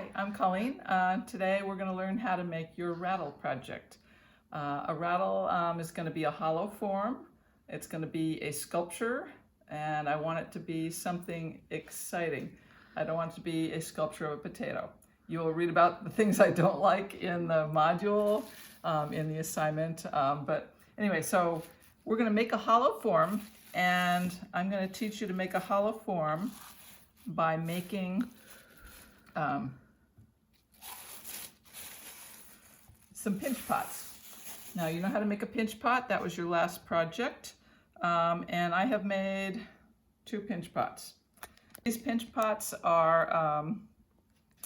Hi, I'm Colleen. Today we're going to learn how to make your rattle project. A rattle is going to be a hollow form. It's going to be a sculpture, and I want it to be something exciting. I don't want it to be a sculpture of a potato. You will read about the things I don't like in the module, in the assignment. But anyway, so we're going to make a hollow form, and I'm going to teach you to make a hollow form by making some pinch pots. Now you know how to make a pinch pot. That was your last project. And I have made 2 pinch pots. These pinch pots are,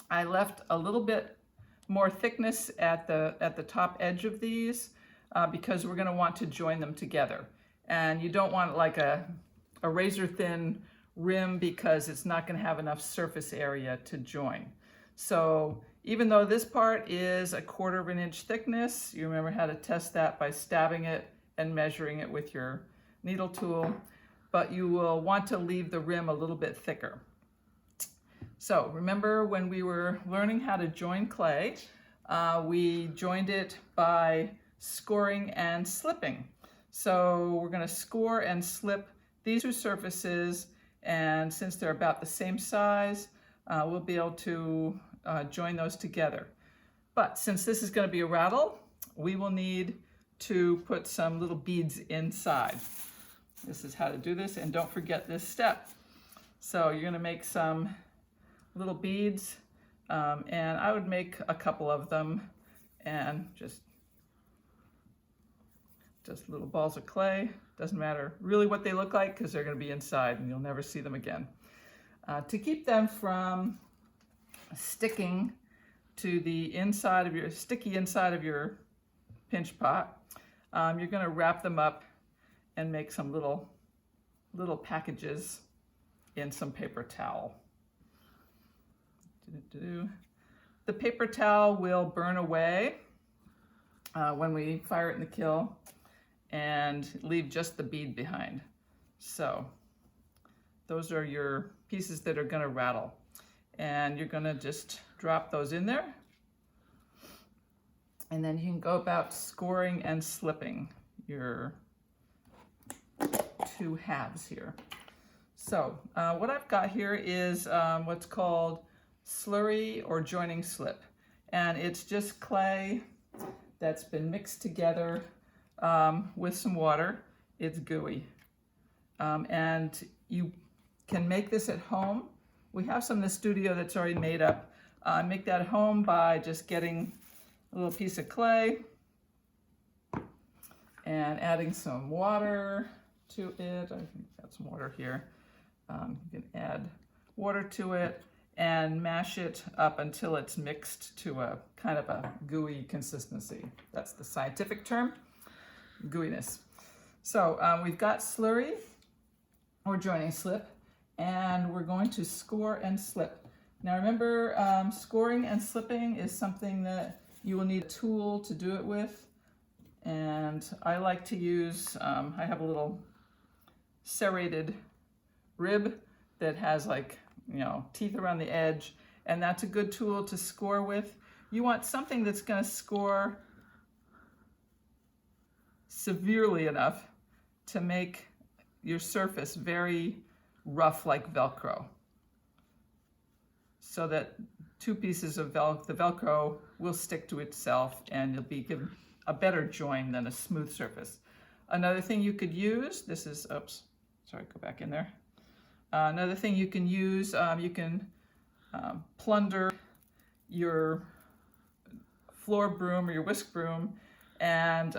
I left a little bit more thickness at the top edge of these because we're going to want to join them together. And you don't want like a razor thin rim because it's not going to have enough surface area to join. So even though this part is 1/4 of an inch thickness, you remember how to test that by stabbing it and measuring it with your needle tool, but you will want to leave the rim a little bit thicker. So remember when we were learning how to join clay, we joined it by scoring and slipping. So we're going to score and slip these 2 surfaces, and since they're about the same size, we'll be able to join those together. But since this is going to be a rattle, we will need to put some little beads inside. This is how to do this, and don't forget this step. So you're going to make some little beads, and I would make a couple of them, and just little balls of clay. Doesn't matter really what they look like because they're going to be inside and you'll never see them again. To keep them from sticking to the inside of your sticky inside of your pinch pot, you're going to wrap them up and make some little packages in some paper towel. The paper towel will burn away when we fire it in the kiln and leave just the bead behind. So those are your pieces that are going to rattle, and you're going to just drop those in there, and then you can go about scoring and slipping your 2 halves here. So what I've got here is what's called slurry or joining slip, and it's just clay that's been mixed together with some water. It's gooey, and you can make this at home. We have some in the studio that's already made up. Make that at home by just getting a little piece of clay and adding some water to it. I think I've got some water here. You can add water to it and mash it up until it's mixed to a kind of a gooey consistency. That's the scientific term, gooiness. So we've got slurry or joining slip, and we're going to score and slip. Now remember, scoring and slipping is something that you will need a tool to do it with, and I like to use, I have a little serrated rib that has like, teeth around the edge, and that's a good tool to score with. You want something that's going to score severely enough to make your surface very rough, like Velcro, so that 2 pieces of the Velcro will stick to itself and you'll be given a better join than a smooth surface. Another thing you could use, this is, oops, sorry, go back in there. Another thing you can use, you can plunder your floor broom or your whisk broom and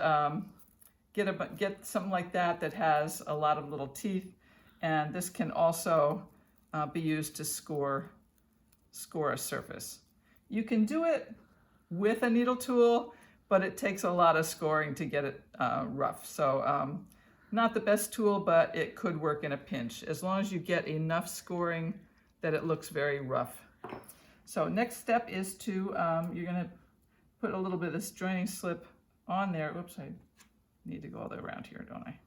get something like that that has a lot of little teeth, and this can also be used to score a surface. You can do it with a needle tool, but it takes a lot of scoring to get it rough. So not the best tool, but it could work in a pinch as long as you get enough scoring that it looks very rough. So next step is to, you're going to put a little bit of this joining slip on there. Whoops, I need to go all the way around here, don't I?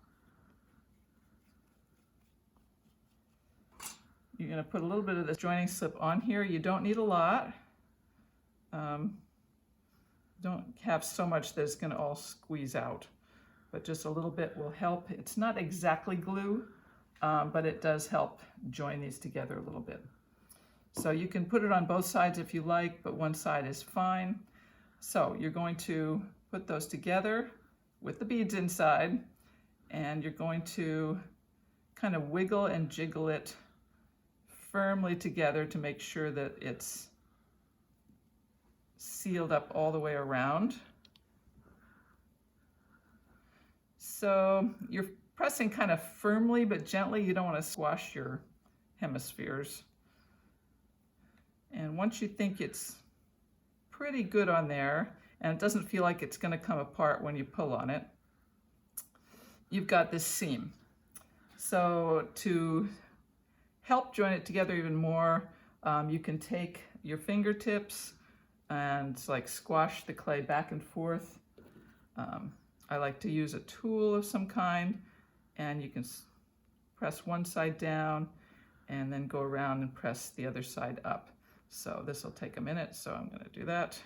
You're going to put a little bit of this joining slip on here. You don't need a lot. don't have so much that it's going to all squeeze out, but just a little bit will help. It's not exactly glue, but it does help join these together a little bit. So you can put it on both sides if you like, but one side is fine. So you're going to put those together with the beads inside, and you're going to kind of wiggle and jiggle it firmly together to make sure that it's sealed up all the way around. So you're pressing kind of firmly but gently. You don't want to squash your hemispheres. And once you think it's pretty good on there, and it doesn't feel like it's going to come apart when you pull on it, you've got this seam. So to help join it together even more, you can take your fingertips and like squash the clay back and forth. I like to use a tool of some kind, and you can press one side down and then go around and press the other side up. So this will take a minute, so I'm going to do that.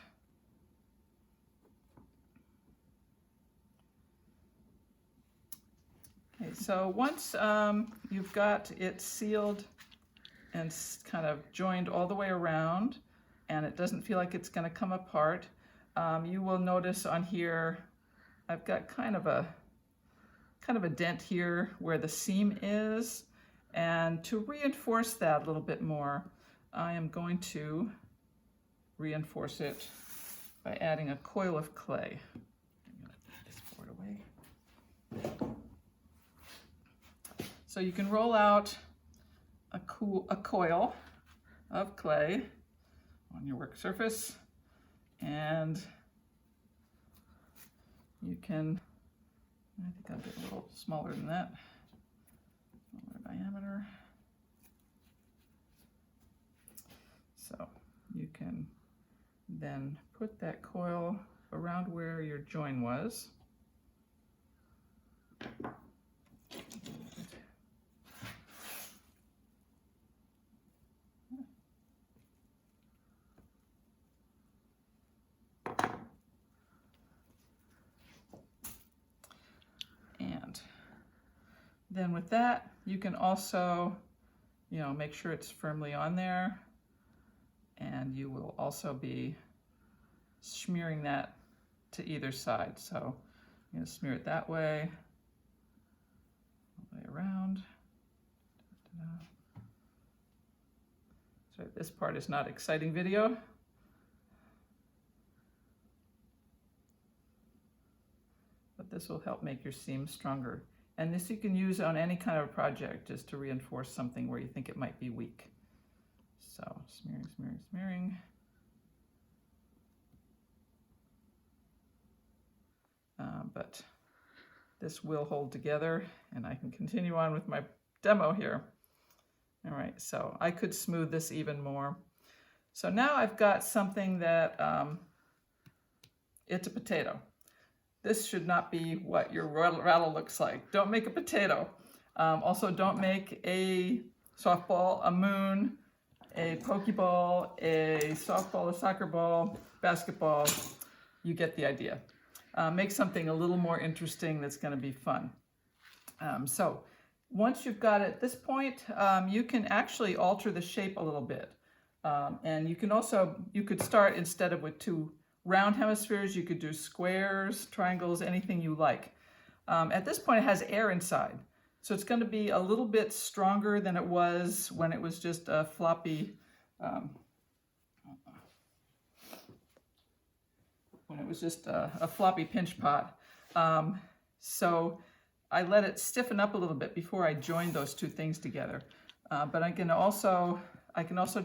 Okay, so once you've got it sealed and kind of joined all the way around, and it doesn't feel like it's going to come apart, you will notice on here I've got kind of a dent here where the seam is, and to reinforce that a little bit more, I am going to reinforce it by adding a coil of clay. I'm going to put this board away. So you can roll out a coil of clay on your work surface, and you can, I think I'll get a little smaller than that, smaller diameter. So you can then put that coil around where your join was. And then with that, you can also, make sure it's firmly on there. And you will also be smearing that to either side. So I'm going to smear it that way, all the way around. Sorry, this part is not exciting video. But this will help make your seam stronger. And this you can use on any kind of project just to reinforce something where you think it might be weak. So smearing, smearing, smearing. But this will hold together, and I can continue on with my demo here. All right, so I could smooth this even more. So now I've got something that, it's a potato. This should not be what your rattle looks like. Don't make a potato. Also, don't make a softball, a moon, a pokeball, a softball, a soccer ball, basketball. You get the idea. Make something a little more interesting that's going to be fun. So once you've got it at this point, you can actually alter the shape a little bit. And you could start, instead of with two round hemispheres, you could do squares, triangles, anything you like. At this point, it has air inside. So it's going to be a little bit stronger than it was when it was just a floppy, pinch pot. So I let it stiffen up a little bit before I joined those two things together. But I can also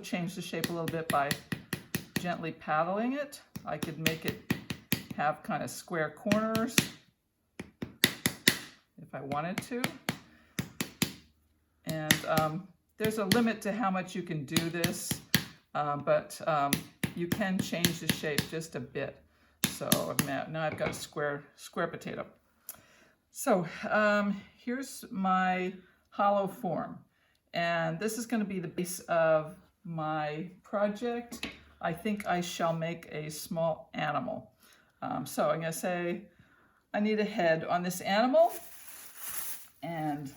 change the shape a little bit by gently paddling it. I could make it have kind of square corners if I wanted to. And there's a limit to how much you can do this, but you can change the shape just a bit. So now I've got a square potato. So here's my hollow form, and this is going to be the base of my project. I think I shall make a small animal. So I'm going to say I need a head on this animal, and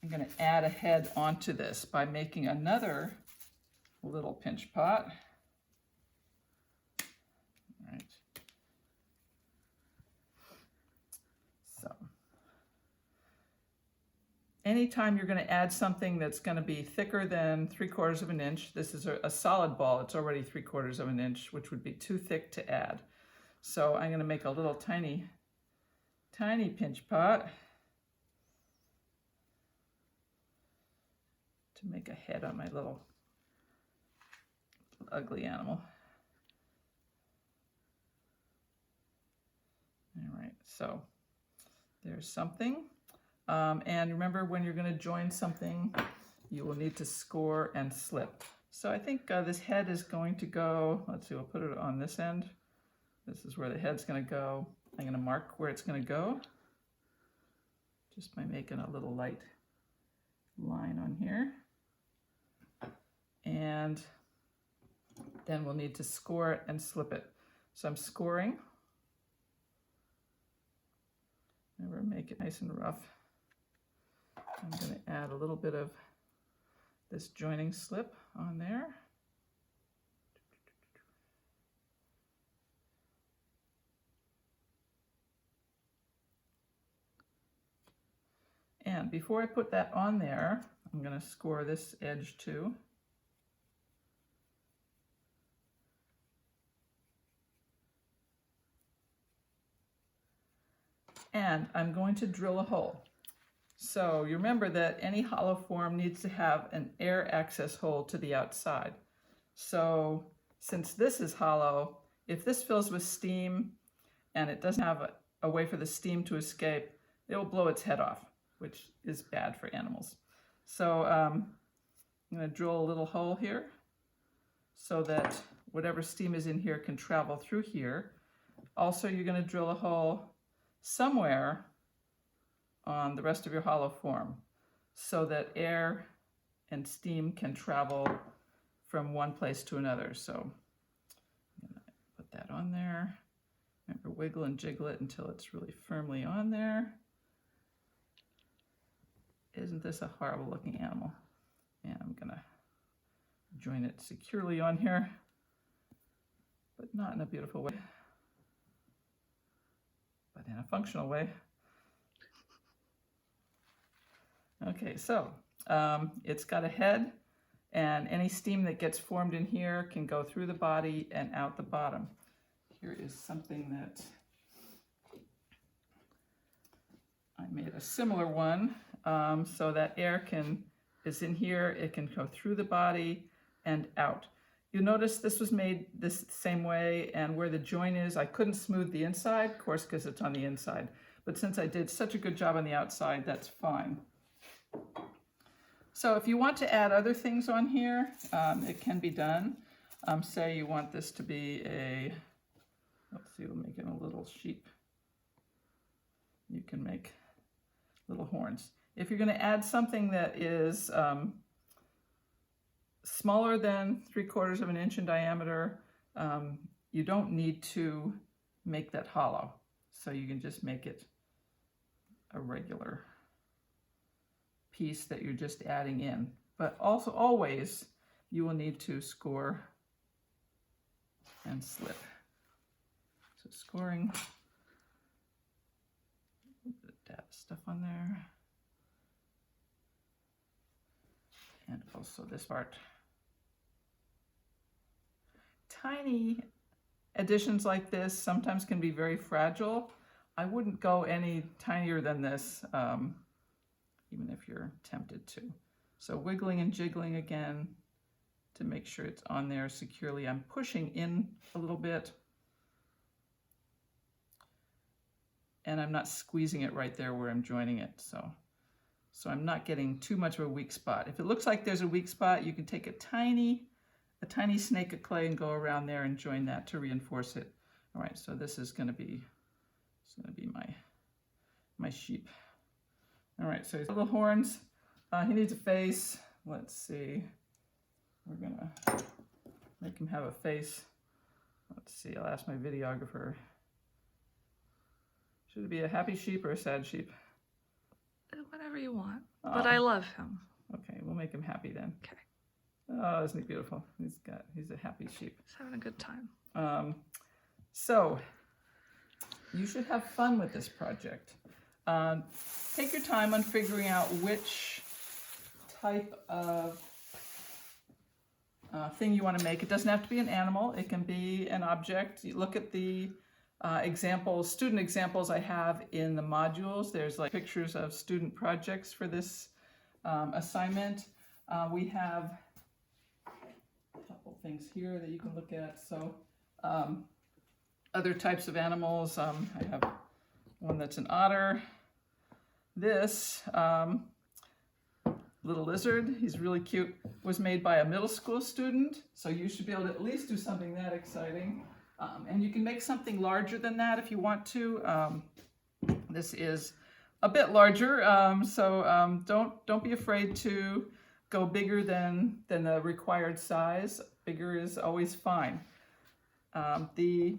I'm going to add a head onto this by making another little pinch pot. All right. So anytime you're going to add something that's going to be thicker than 3/4 of an inch, this is a solid ball, it's already 3/4 of an inch, which would be too thick to add. So I'm going to make a little tiny pinch pot to make a head on my little ugly animal. All right, so there's something. And remember, when you're going to join something, you will need to score and slip. So I think this head is going to go, let's see, we'll put it on this end. This is where the head's going to go. I'm going to mark where it's going to go just by making a little light line on here. And then we'll need to score it and slip it. So I'm scoring. Never make it nice and rough. I'm going to add a little bit of this joining slip on there. And before I put that on there, I'm going to score this edge too. And I'm going to drill a hole. So you remember that any hollow form needs to have an air access hole to the outside. So since this is hollow, if this fills with steam and it doesn't have a way for the steam to escape, it will blow its head off, which is bad for animals. So I'm going to drill a little hole here so that whatever steam is in here can travel through here. Also, you're going to drill a hole somewhere on the rest of your hollow form so that air and steam can travel from one place to another. So I'm going to put that on there. Remember, wiggle and jiggle it until it's really firmly on there. Isn't this a horrible looking animal? And I'm going to join it securely on here, but not in a beautiful way, but in a functional way. Okay, so it's got a head, and any steam that gets formed in here can go through the body and out the bottom. Here is something that I made a similar one, so that air is in here, it can go through the body and out. You'll notice this was made this same way, and where the joint is, I couldn't smooth the inside, of course, because it's on the inside. But since I did such a good job on the outside, that's fine. So if you want to add other things on here, it can be done. Say you want this to be let's see, we'll make it a little sheep. You can make little horns. If you're going to add something that is smaller than 3/4 of an inch in diameter, you don't need to make that hollow. So you can just make it a regular piece that you're just adding in. But also always you will need to score and slip. So scoring, dab stuff on there. And also this part. Tiny additions like this sometimes can be very fragile. I wouldn't go any tinier than this, even if you're tempted to. So wiggling and jiggling again to make sure it's on there securely. I'm pushing in a little bit, and I'm not squeezing it right there where I'm joining it. So I'm not getting too much of a weak spot. If it looks like there's a weak spot, you can take a tiny snake of clay and go around there and join that to reinforce it. All right, so this is going to be my sheep. All right, so his little horns. He needs a face. Let's see. We're gonna make him have a face. Let's see, I'll ask my videographer. Should it be a happy sheep or a sad sheep? Whatever you want. But I love him. Okay, we'll make him happy then. Okay. Oh, isn't he beautiful? He's a happy sheep. He's having a good time. So you should have fun with this project. Take your time on figuring out which type of thing you want to make. It doesn't have to be an animal. It can be an object. You look at the student examples I have in the modules. There's like pictures of student projects for this assignment. We have a couple things here that you can look at. So other types of animals. I have one that's an otter. This little lizard, he's really cute, was made by a middle school student. So you should be able to at least do something that exciting. And you can make something larger than that if you want to. This is a bit larger, so don't be afraid to go bigger than the required size. Bigger is always fine. The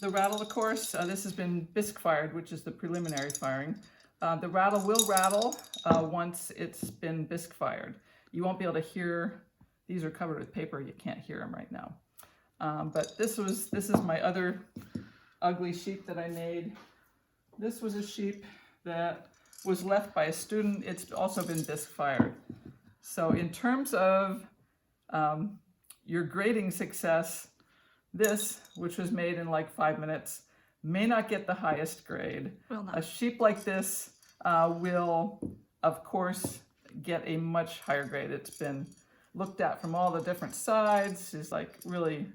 rattle, of course, this has been bisque fired, which is the preliminary firing. The rattle will rattle once it's been bisque fired. You won't be able to hear. These are covered with paper. You can't hear them right now. But this is my other ugly sheep that I made. This was a sheep that was left by a student. It's also been bisque fired. So in terms of your grading success, this, which was made in like 5 minutes, may not get the highest grade. Will not. A sheep like this will, of course, get a much higher grade. It's been looked at from all the different sides. She's like really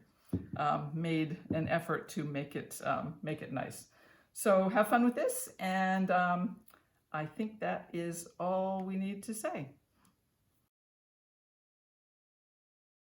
made an effort to make it nice. So have fun with this, and I think that is all we need to say.